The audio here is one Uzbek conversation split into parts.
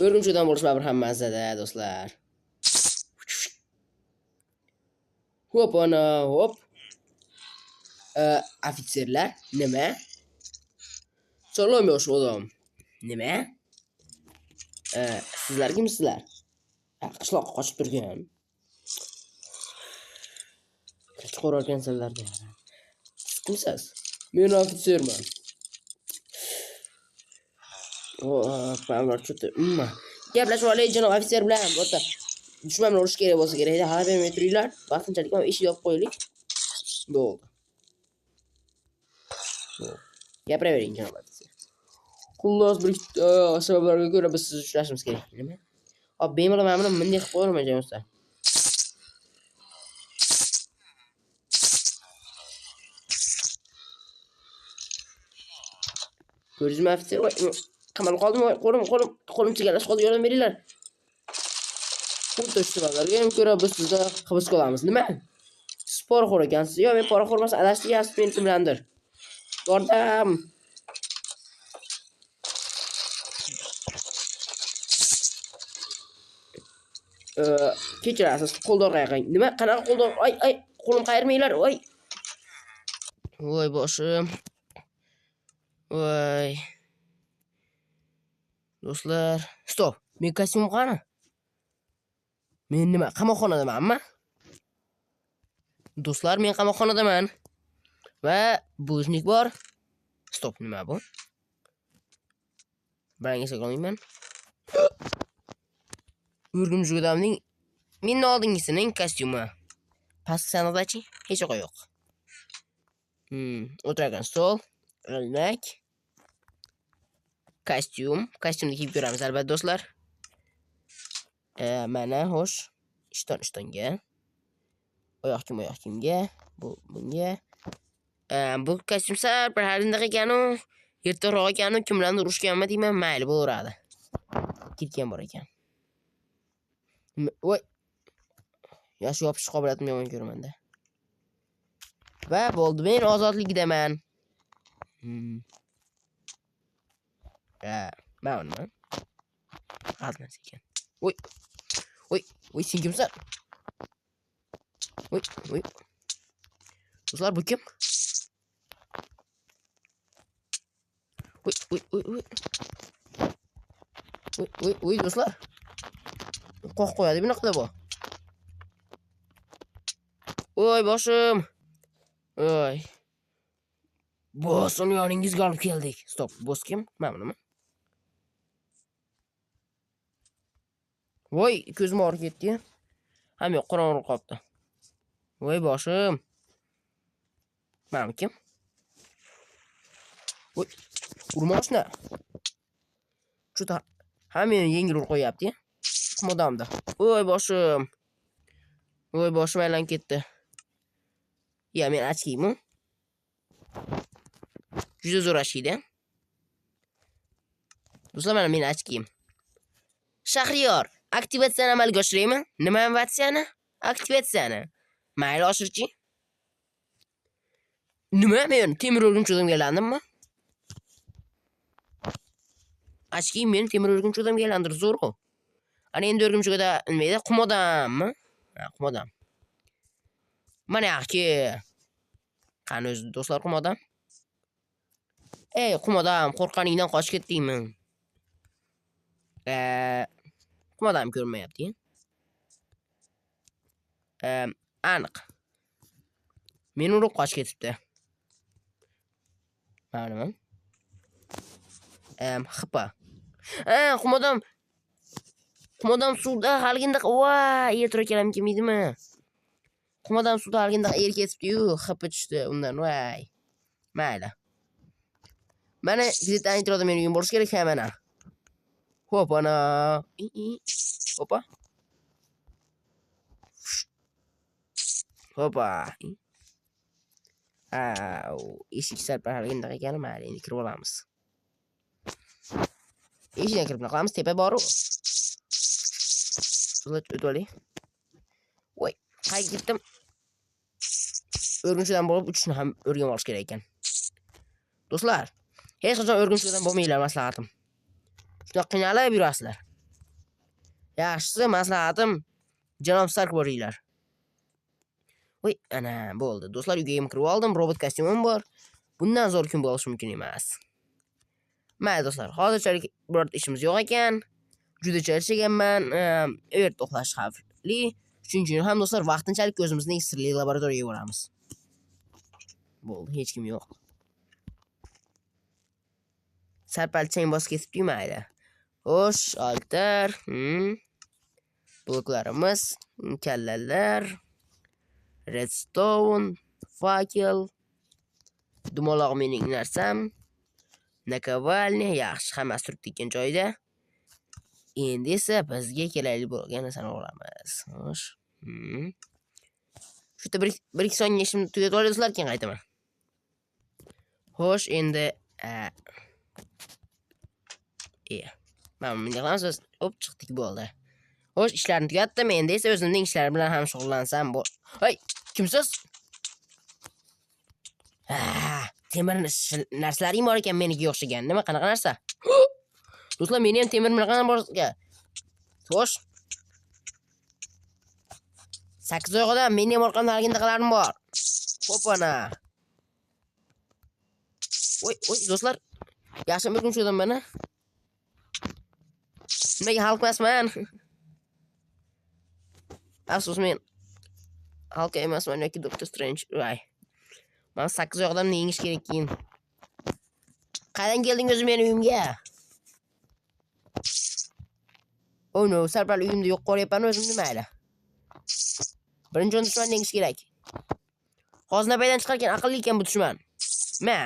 O'rgimcho'dan bo'lish baribir ham mazada, do'stlar. Hop ana, hop. Ofitserlar, nima? Salom yosh odam. Nima? Sizlar kimsizlar? Qishloqqa qochib turgan. Chiqararkansizlar-da. Kimsiz? Men ofitserman. Gaplashib olaylik janob ofitser bilan. Bo'ta dushmanni urish kerak bo'lsa kerak. Hali bermay turinglar. Vaqtinchalik ham eshik yopib qo'yaylik. Bo'ldi. Gapiravering janob ofitser. Xullas bir sabablarga ko'ra biz sizni ushlashimiz kerak. Nima? Hop, bemalol mana buni bunday qilib qo'yaman jonsa. Ko'rdingizmi ofitser? Qamalib qoldim, qo'lim chigalash qoldi, yordam beringlar. Xuddi shu sabablarga ham ko'ra biz sizni hibsga olamiz. Nima? Siz poraxo'r ekansiz. Yo, men poraxo'r emas, adashtiryapsiz meni bilandir. Yordam. Kechirasiz, qo'ldan qayqang. Nima? Qanaqa qo'ldan? Ay, qo'lim qayirmanglar. Voy. Voy boshim. Voy. Do'stlar, stop. Men kostyum qani? Men nima? Qamoqxonadamanmi? Do'stlar, men qamoqxonadaman. Va bujnik bor. Stop, nima bu? Biringiz olmayman. O'rgimchi odamning menni oldingisining kostyumi. Pastki sanadachi hech yo'q yo'q. O'tirgan stol, ilmak, kostyumni kiyib ko'ramiz albatta do'stlar. Mana xo'sh, ishtonga. Oyoq kiyimga, bunga. Bu kostyum sal bir halindaqa ekanu, ertaroq ekanu, kimlarni urushganmi deyman, mayli bo'laveradi. Ketgan bor ekan. Voy. Yosh yopish qobiliyatim yomon ko'raman-da. Va bo'ldi, men ozodlikdaman. Mana. Azmas ekan. Voy, sen kimsan? Voy. Do'stlar, bu kim? Voy, do'stlar. Qo'q qo'yadi bunaqa bu. Voy, boshim. Voy. Bosim yoningizga olib keldik. Stop, boss kim? Mana bunimi? Voy, ko'zim og'rib ketdi. Ham yo'q, qorong'u qolibdi. Voy, boshim. Mana kim? Voy, urmoqchina. Juda ham yengil urib qo'yapti. Modamda. Voy, boshim. Voy, boshim aylanib ketdi. Ya, men ochkiymi? Juda zo'r ochkiydi. Do'stlar, mana men ochkiyim. Shahriyor, aktivatsiyani amalga oshiraymi? Nima aktivatsiyani? Aktivatsiyani. Mayli, oshirchi. Nima? Men temir o'rgimchi odamga aylandimmi? Ochkiyim meni temir o'rgimchi odamga aylantirdi, zo'r-ku. Ana endi o'rgimchiga nima edi? Qum odammi? Ha, qum odam. Mana yaxki. Qani o'zi do'stlar, qum odam? Qum odam, qo'rqqaningdan qochib ketdingmi? Qum odam ko'rmayapti. Aniq. Meni urib qochib ketibdi. Mana. Xipa. Qum odam suvda halginda, voy, ertaroq kelam kelmaydimi? Qum odam suvda halginda ketibdi-yu, xipa tushdi undan, voy. Mayli. Mana gazeta introda meni uyim bo'lish kerak, mana. Hop, ana. Hopa. Hopa. Eshik sal paralginda ekan, mayli, endi kirib olamiz. Eshikdan kirib qolamiz, tepa bor-ku. O'tib oling. Voy, qayga ketdim? O'rgimchidan bo'lib uchishni ham o'rganib olish kerak ekan. Do'stlar, hech qachon o'rgimchidan bo'lmanglar, maslahatim. Shunday qiynalib yurasizlar. Yaxshisi maslahatim janob Stark boringlar. Voy, ana bo'ldi. Do'stlar, uyga ham kirib oldim. Robot kostyumim bor. Bundan zo'r kun bo'lishi mumkin emas. Mayli do'stlar, hozirchalik birorta ishimiz yo'q ekan. Juda charchaganman. U yerda uxlash xavfli. Shuning uchun ham do'stlar vaqtinchalik o'zimizning sirli laboratoriyaga boramiz. Bo'ldi, hech kim yo'q. Sarpalchang bosib ketibdi, mayli. Xo'sh, altar, bloklarimiz, kallalar, redstone, fakel, dumaloq mening narsam, nakovalniya, yaxshi, hammasi turibdi ekan joyida. Endi esa bizga kerakli bo'lgan narsani olamiz. Xo'sh. Shu yerda 1-2 soniya ishimni tugatib olay do'stlar, keyin qaytaman. Xo'sh, endi mana bunday qilamiz, biz hop chiqdik, bo'ldi. Xo'sh, ishlarni tugatdim. Endi esa o'zimning ishlarim bilan ham shug'ullansam bo'l. Hey, kimsiz? Temir narsalaring bor ekan meniga o'xshagan. Nima, qanaqa narsa? Do'stlar, meni ham temir qanaqa bor ekan? Xo'sh. 8 oy odam, meni ham orqamda harakatlarim bor. Hop ana. Oy, do'stlar. Yaxshi bir kun cho'dim mana. Nimaga halq emasman? Afsus, men halq emasman yoki Doctor Strange. Voy. Men 8 oy odamni yengish kerak keyin. Qaydan keldingiz meni uyimga? Oh no, Sarpal uyimda yo'q qo'ryapman o'zimni, mayli. Birinchi dushmanni yengish kerak. Hozir paydan chiqarkan aqlli ekan bu dushman. Ma.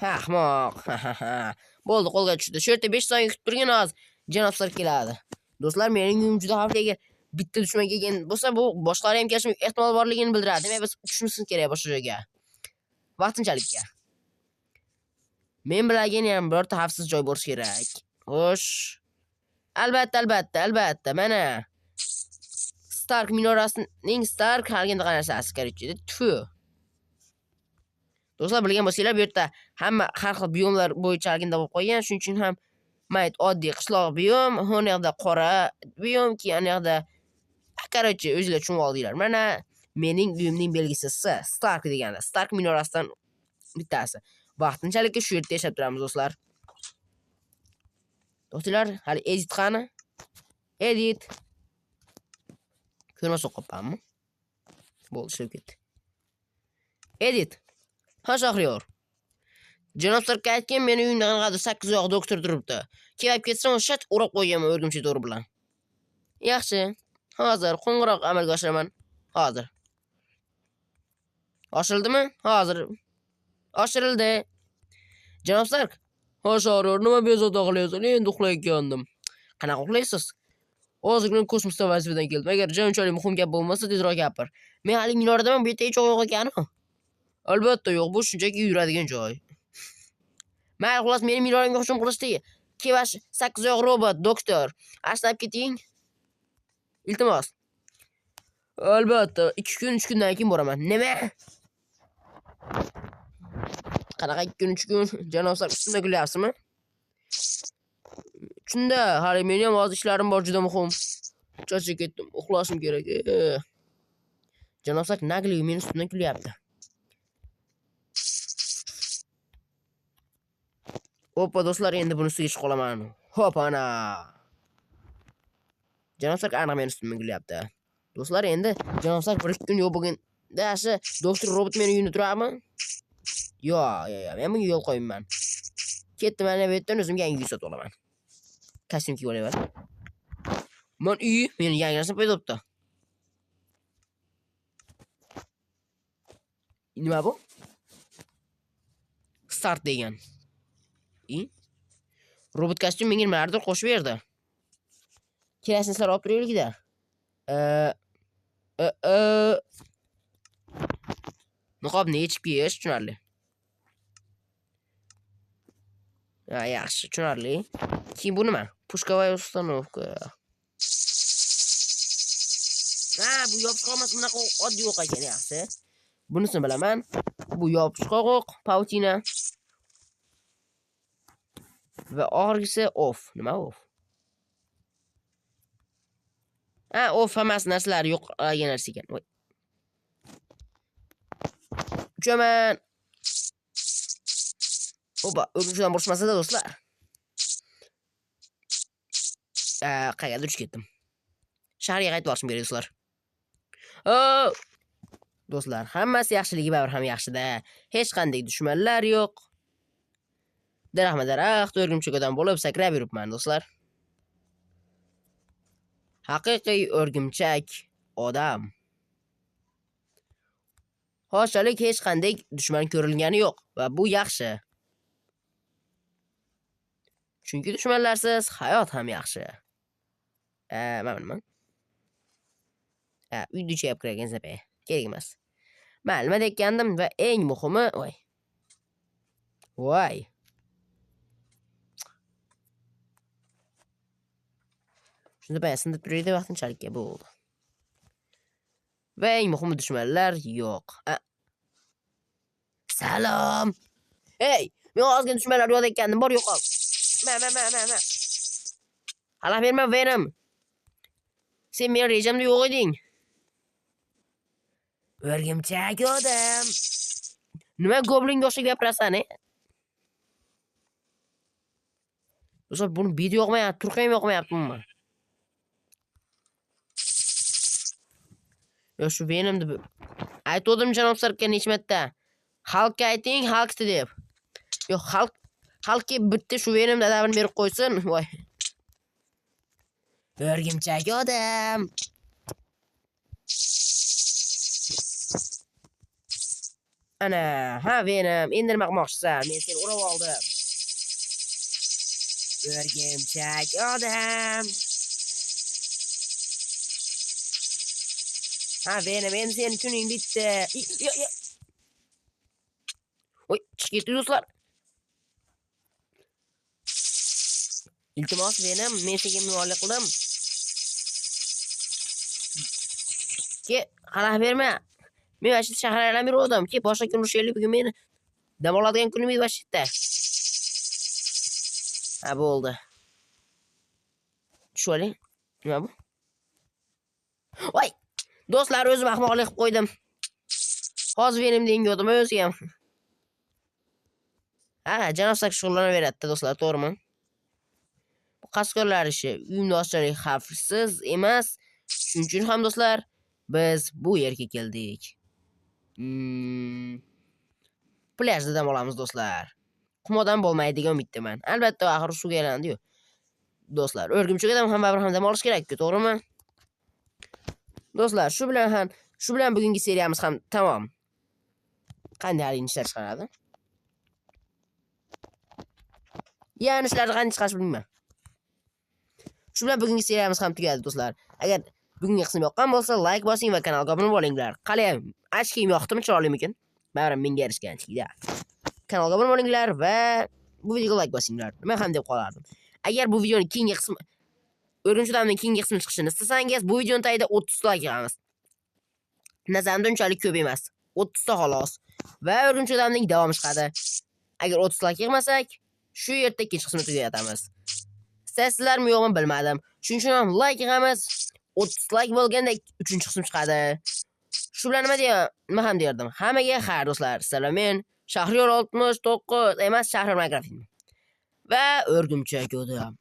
Ahmoq. Bo'ldi, qo'lga tushdi. Shu yerda 5 soniya kutib turgan hozir janob Stark keladi. Do'stlar, mening uyim juda xavfli. Agar bitta dushman kelgan bo'lsa, bu boshqalar ham kelishi ehtimol borligini bildiradi. Demak, biz tushishimiz kerak boshqa joyga. Vaqtinchalikka. Men bilagin ham birorta xavfsiz joy bo'lishi kerak. Xo'sh. Albatta. Mana Stark minorasining Stark halginda narsasi kerak. Tfu. Do'stlar, bilgan bo'lsanglar, bu yerda hamma har xil biomlar bo'yicha halginda bo'lib qolgan. Shuning uchun ham mayt oddiy qishloq biom, bu yerda qora biom, keyin yerda qarochi o'zinglar tushunib oldinglar. Mana mening uyimning belgisi Stark degani. Stark minorasidan bittasi. Vaqtinchalik shu yerda yashab turamiz do'stlar. Do'stlar, hali edit qani? Edit. Ko'rmasa qo'yapmanmi? Bo'ldi, ishlab ketdi. Edit. Ha, Shahriyor. Janob Stark aytgan, meni uyimda qanaqadir 8 oyoq doktor turibdi. Kelib ketsam, shat o'rab qo'yganman o'rgimchi to'ri bilan. Yaxshi. Hozir qo'ng'iroq amalga oshiraman. Hozir. Oshirildimi? Hozir. Oshirildi. Janob Stark. Ha, Shahriyor, nima bezovta qilyapsan? Endi uxlayotgandim. Qanaqa uxlaysiz? Hozirgina kosmosdan vazifadan keldim. Agar jonchalik muhim gap bo'lmasa, tezroq gapir. Men hali minoradaman, bu yerda hech yo'q ekan-ku. Albatta yo'q, bu shunchaki yuradigan joy. Mayli, xolos, meni minoramga hujum qilishdi. Kevash 8 oyoq robot, doktor. Ashlab keting. Iltimos. Albatta, 2 kun, 3 kundan keyin boraman. Nima? Qanaqa 2 kun, 3 kun? Janob Stark ustimda kulyapsizmi? Shunda, hali meni ham hozir ishlarim bor, juda muhim. Charchab ketdim, uxlashim kerak. Janob Stark nagli meni ustimdan kulyapti. Hoppa do'stlar, endi buni ustiga chiqib qolaman. Hop ana. Janob Stark aniq meni ustimdan kulyapti. Do'stlar, endi Janob Stark 1-2 kun yo'q bo'lganda, shu doktor robot meni uyimda turibmi? Yo'q, men bunga yo'l qo'ymayman. Ketdim, mana bu yerdan o'zimga yangi uy sotib olaman. Kostyum kiyib olaman. Men meni yangi narsa paydo bo'libdi. Nima bu? Start degan. Robot kostyum menga nimalardir qo'shib berdi. Kelasini sizlar olib turaylik-da. Niqobni yechib kiyish tushunarli. Yaxshi, tushunarli. Keyin bu nima? Pushkavoy ustanovka. Bu yopiqoq emas, bunaqa oddiy o'q ekan, yaxshi. Bunisini bilaman. Bu yopiqoq, pautina. Va oxirgisi off. Nima off? Ha, off hammasi narsalar yo'qlagan narsa ekan. Voy. Uchaman. Opa, o'rgimchidan boshmasa-da do'stlar. Qayerga duch ketdim. Shaharga qaytib borishim kerak do'stlar. Do'stlar, hammasi yaxshiligi baribir ham yaxshida. Hech qanday dushmanlar yo'q. Daraxt o'rgimchak odam bo'lib sakrab yuribman do'stlar. Haqiqiy o'rgimchak odam. Hoshalik hech qanday dushman ko'rilgani yo'q va bu yaxshi. Chunki dushmanlarsiz hayot ham yaxshi. Mana. Uyda ichib kirgan zapay. Kerak emas. Men nima degandim va eng muhimi, voy. Shunda bayasında turaydi vaqtinchalik bo'ldi. Va eng muhimi dushmanlar yo'q. Salom. Hey, men ozgina dushmanlar yo'q ekandim, bor yo'qol. Ma. Hala berma Venom. Sen men rejamda yo'q eding. O'rgimchak odam. Nima goblinga o'xshab gapirasan, Do'stlar, buni video yoqmayapti, turqim yoqmayaptimi? Yo, shu Venomni aytdim janob Sarkka necha marta. Xalqqa ayting, xalqni deb. Yo, xalqqa bitta shu Venomni adabini berib qo'ysin. Voy. O'rgimchak odam. Ana, ha Venom, endi nima qilmoqchisan? Men seni urib oldim. O'rgimchak odam. Ha Venom, endi sening kuning bitdi. Oy, chiqib ketdi do'stlar. Iltimos Venom, men senga muomala qildim. Ke, xalaq berma. Men vashit shahar aylanib yurdim. Ke, boshqa kun urushaylik, bugun meni dam oladigan kunim edi vashitda. Ha, bo'ldi. Tushib oling. Nima bu? Voy! Do'stlar, o'zim ahmoqlik qilib qo'ydim. Hozir Venom dengyodim o'zi ham. Ha, janob Sak shug'ullanaveradi do'stlar, to'g'rimi? Bu qasqorlar ishi uyumdoshchalik xavfsiz emas. Shuning uchun ham do'stlar, biz bu yerga keldik. Plyajda dam olamiz do'stlar. Qumodan bo'lmaydigan umiddaman. Albatta, axir suvga aylandi-yu. Do'stlar, o'rgimchak odam ham baribir ham dam olish kerak-ku, to'g'rimi? Do'stlar, shu bilan bugungi seriyamiz ham tamom. Qanday hali ishlar chiqaradi? Yani ishlarni qanday chiqarish bilmayman. Shu bilan bugungi seriyamiz ham tugadi do'stlar. Agar bugungi qism yoqqan bo'lsa, like bosing va kanalga obuna bo'linglar. Qalay, achkiyim yoqdimi, chiroylimikin? Baribir menga erishganchilikda. Kanalga obuna bo'linglar va bu videoga like bosinglar. Men ham deb qolardim. Agar bu videoning keyingi qismi o'rgimchak odamning keyingi qismi chiqishini istasangiz, bu videoning tagida 30 like yig'amiz. Nazarimda unchalik ko'p emas. 30 ta xolos. Va o'rgimchak odamning davomi chiqadi. Agar 30 like yig'masak, shu yerda ikkinchi qismini tugatamiz. Sizlarmi yo'qmi bilmadim. Shuning uchun ham like yig'amiz. 30 like bo'lganda 3-qism chiqadi. Shu bilan nima ham derdim. Hammaga xayr do'stlar. Salom, men Shahriyor 69 emas, Shahriyor Minecraft. Va o'rgimchak odam.